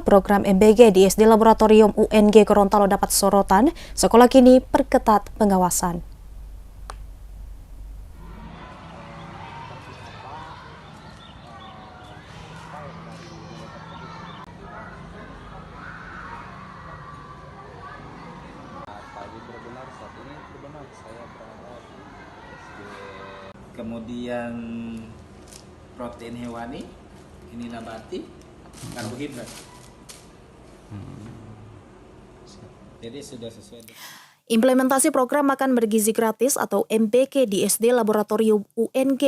program MBG di SD Laboratorium UNG Gorontalo dapat sorotan, sekolah kini perketat pengawasan. Kemudian protein hewani, ini nabati, karbohidrat. Jadi sudah sesuai. Implementasi program makan bergizi gratis atau MBG di SD Laboratorium UNG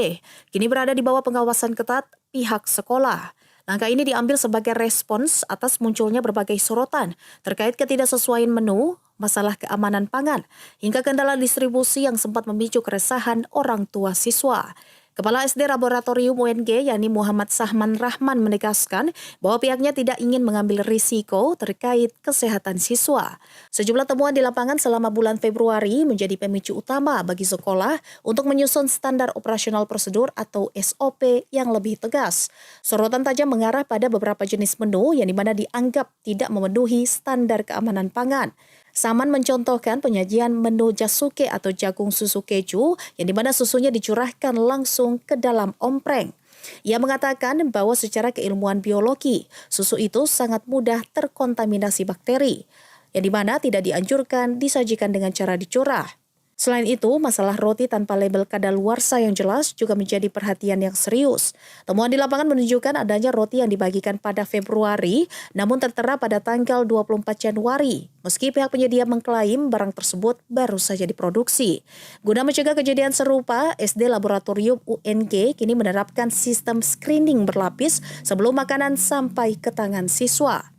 kini berada di bawah pengawasan ketat pihak sekolah. Langkah ini diambil sebagai respons atas munculnya berbagai sorotan terkait ketidaksesuaian menu, masalah keamanan pangan, hingga kendala distribusi yang sempat memicu keresahan orang tua siswa. Kepala SD Laboratorium UNG, yakni Muhammad Sahman Rahman, menegaskan bahwa pihaknya tidak ingin mengambil risiko terkait kesehatan siswa. Sejumlah temuan di lapangan selama bulan Februari menjadi pemicu utama bagi sekolah untuk menyusun standar operasional prosedur atau SOP yang lebih tegas. Sorotan tajam mengarah pada beberapa jenis menu yang dimana dianggap tidak memenuhi standar keamanan pangan. Saman mencontohkan penyajian menu jasuke atau jagung susu keju yang dimana susunya dicurahkan langsung ke dalam ompreng. Ia mengatakan bahwa secara keilmuan biologi, susu itu sangat mudah terkontaminasi bakteri, yang dimana tidak dianjurkan disajikan dengan cara dicurah. Selain itu, masalah roti tanpa label kadaluarsa yang jelas juga menjadi perhatian yang serius. Temuan di lapangan menunjukkan adanya roti yang dibagikan pada Februari, namun tertera pada tanggal 24 Januari. Meski pihak penyedia mengklaim barang tersebut baru saja diproduksi. Guna mencegah kejadian serupa, SD Laboratorium UNG kini menerapkan sistem screening berlapis sebelum makanan sampai ke tangan siswa.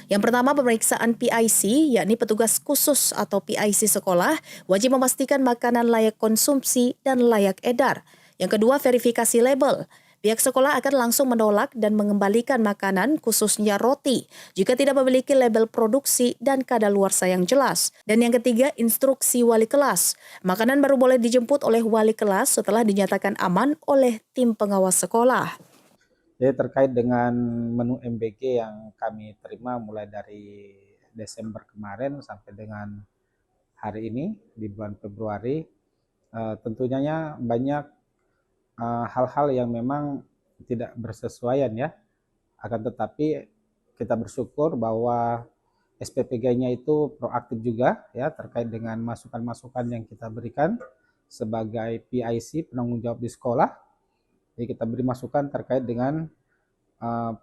Yang pertama, pemeriksaan PIC, yakni petugas khusus atau PIC sekolah, wajib memastikan makanan layak konsumsi dan layak edar. Yang kedua, verifikasi label. Pihak sekolah akan langsung menolak dan mengembalikan makanan, khususnya roti, jika tidak memiliki label produksi dan kadaluarsa yang jelas. Dan yang ketiga, instruksi wali kelas. Makanan baru boleh dijemput oleh wali kelas setelah dinyatakan aman oleh tim pengawas sekolah. Jadi terkait dengan menu MBG yang kami terima mulai dari Desember kemarin sampai dengan hari ini di bulan Februari, tentunya banyak hal-hal yang memang tidak bersesuaian ya. Akan tetapi kita bersyukur bahwa SPPG-nya itu proaktif juga ya terkait dengan masukan-masukan yang kita berikan sebagai PIC penanggung jawab di sekolah. Jadi kita beri masukan terkait dengan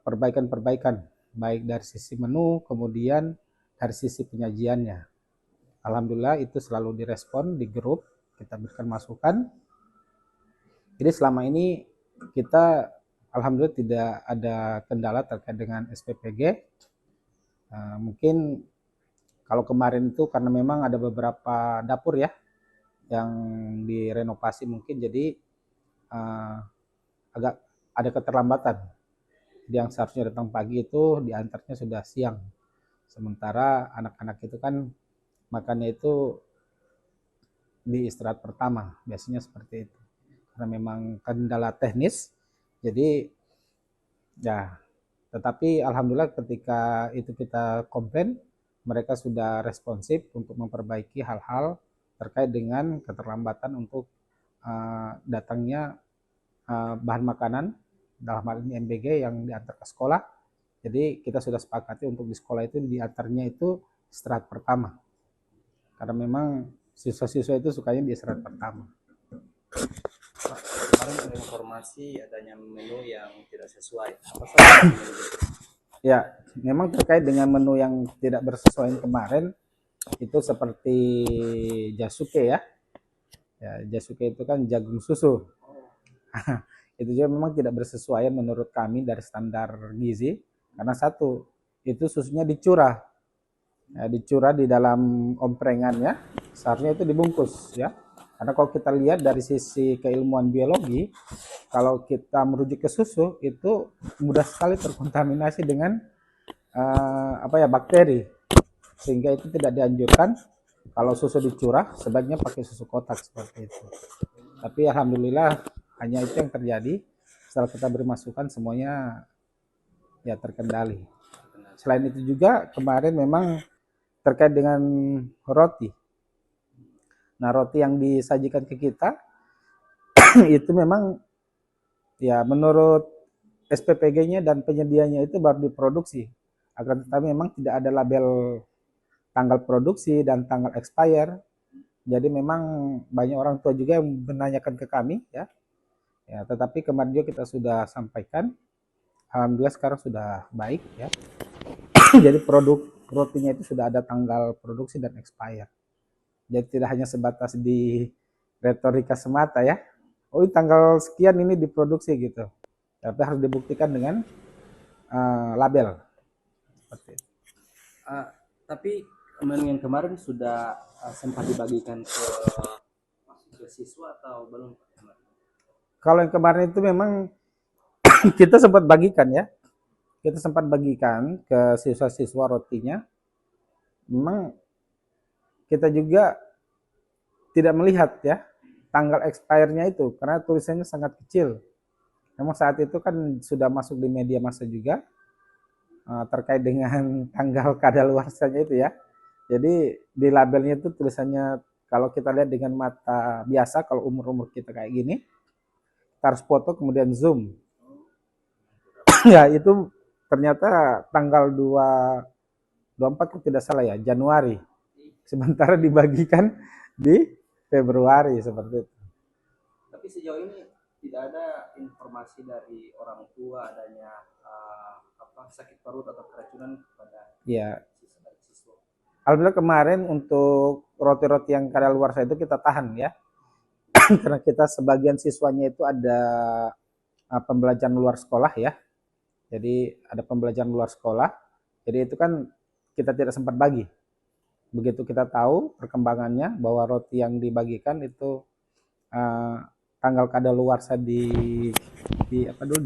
perbaikan-perbaikan baik dari sisi menu kemudian dari sisi penyajiannya. Alhamdulillah itu selalu direspon di grup, kita berikan masukan. Jadi selama ini kita alhamdulillah tidak ada kendala terkait dengan SPPG. Mungkin kalau kemarin itu karena memang ada beberapa dapur ya yang direnovasi mungkin jadi agak ada keterlambatan. Jadi yang seharusnya datang pagi itu diantarnya sudah siang. Sementara anak-anak itu kan makannya itu di istirahat pertama, biasanya seperti itu. Karena memang kendala teknis, jadi ya. Tetapi alhamdulillah ketika itu kita komplain, mereka sudah responsif untuk memperbaiki hal-hal terkait dengan keterlambatan untuk datangnya bahan makanan, dalam hal ini MBG yang diantar ke sekolah. Jadi kita sudah sepakati untuk di sekolah itu diantarnya itu istirahat pertama. Karena memang siswa-siswa itu sukanya di istirahat pertama. Kemarin ada informasi adanya menu yang tidak sesuai. Apa saja menu itu? Ya, memang terkait dengan menu yang tidak bersesuaian kemarin itu seperti jasuke ya. Ya, jasuke itu kan jagung susu. Itu juga memang tidak bersesuaian menurut kami dari standar gizi karena satu itu susunya dicurah ya, dicurah di dalam omprengannya seharusnya itu dibungkus ya karena kalau kita lihat dari sisi keilmuan biologi kalau kita merujuk ke susu itu mudah sekali terkontaminasi dengan bakteri sehingga itu tidak dianjurkan kalau susu dicurah sebaiknya pakai susu kotak seperti itu. Tapi alhamdulillah hanya itu yang terjadi. Setelah kita beri masukan semuanya ya terkendali. selain itu juga kemarin memang terkait dengan roti. Nah, roti yang disajikan ke kita itu memang ya menurut SPPG-nya dan penyedianya itu baru diproduksi. Akan tetapi memang tidak ada label tanggal produksi dan tanggal expire. Jadi memang banyak orang tua juga yang menanyakan ke kami ya. Ya, tetapi kemarin juga kita sudah sampaikan. Alhamdulillah sekarang sudah baik ya. Jadi produk rotinya itu sudah ada tanggal produksi dan expire. Jadi tidak hanya sebatas di retorika semata ya. Oh, ini tanggal sekian ini diproduksi gitu. Tapi harus dibuktikan dengan label. Seperti itu. Tapi yang kemarin sudah sempat dibagikan ke siswa atau belum? Kalau yang kemarin itu memang kita sempat bagikan ya. Kita sempat bagikan ke siswa-siswa rotinya. Memang kita juga tidak melihat ya tanggal expire-nya itu karena tulisannya sangat kecil. Memang saat itu kan sudah masuk di media massa juga terkait dengan tanggal kadaluarsanya itu ya. Jadi di labelnya itu tulisannya kalau kita lihat dengan mata biasa, kalau umur-umur kita kayak gini, kita harus foto kemudian zoom. Ya itu ternyata tanggal 24 kalau tidak salah ya, Januari. Sementara dibagikan di Februari seperti itu. Tapi sejauh ini tidak ada informasi dari orang tua adanya sakit perut atau keracunan kepada Ya, siswa. alhamdulillah kemarin untuk roti-roti yang kadaluarsa itu kita tahan ya. Karena kita sebagian siswanya itu ada pembelajaran luar sekolah ya. Jadi ada pembelajaran luar sekolah. Jadi itu kan kita tidak sempat bagi. Begitu kita tahu perkembangannya bahwa roti yang dibagikan itu tanggal kadaluarsa di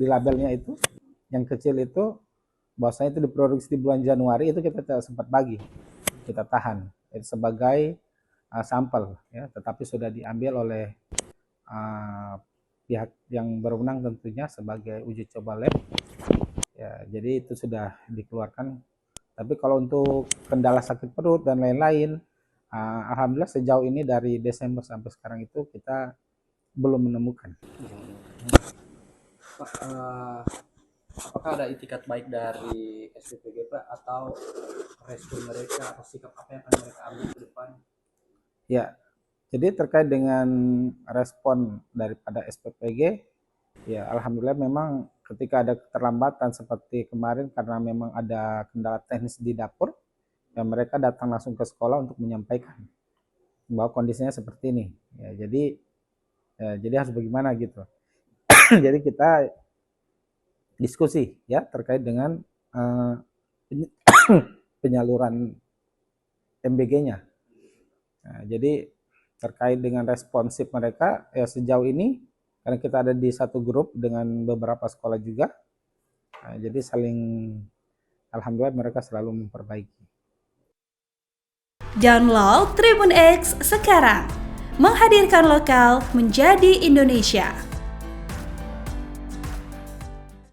labelnya itu yang kecil itu bahwasanya itu diproduksi di bulan Januari, itu kita tidak sempat bagi, kita tahan itu sebagai sampel ya, tetapi sudah diambil oleh pihak yang berwenang tentunya sebagai uji coba lab ya, jadi itu sudah dikeluarkan. Tapi kalau untuk kendala sakit perut dan lain-lain, alhamdulillah sejauh ini dari Desember sampai sekarang itu kita belum menemukan. Pak, apakah ada itikat baik dari SPPG Pak atau respon mereka atau sikap apa yang akan mereka ambil ke depan? Ya, jadi terkait dengan respon daripada SPPG, ya alhamdulillah memang ketika ada keterlambatan seperti kemarin karena memang ada kendala teknis di dapur, ya mereka datang langsung ke sekolah untuk menyampaikan bahwa kondisinya seperti ini. Ya, jadi harus bagaimana gitu. Jadi kita diskusi ya terkait dengan penyaluran MBG-nya. Nah, jadi terkait dengan responsif mereka ya sejauh ini karena kita ada di satu grup dengan beberapa sekolah juga. Nah, jadi alhamdulillah mereka selalu memperbaiki. Download Tribun X sekarang. Menghadirkan lokal menjadi Indonesia.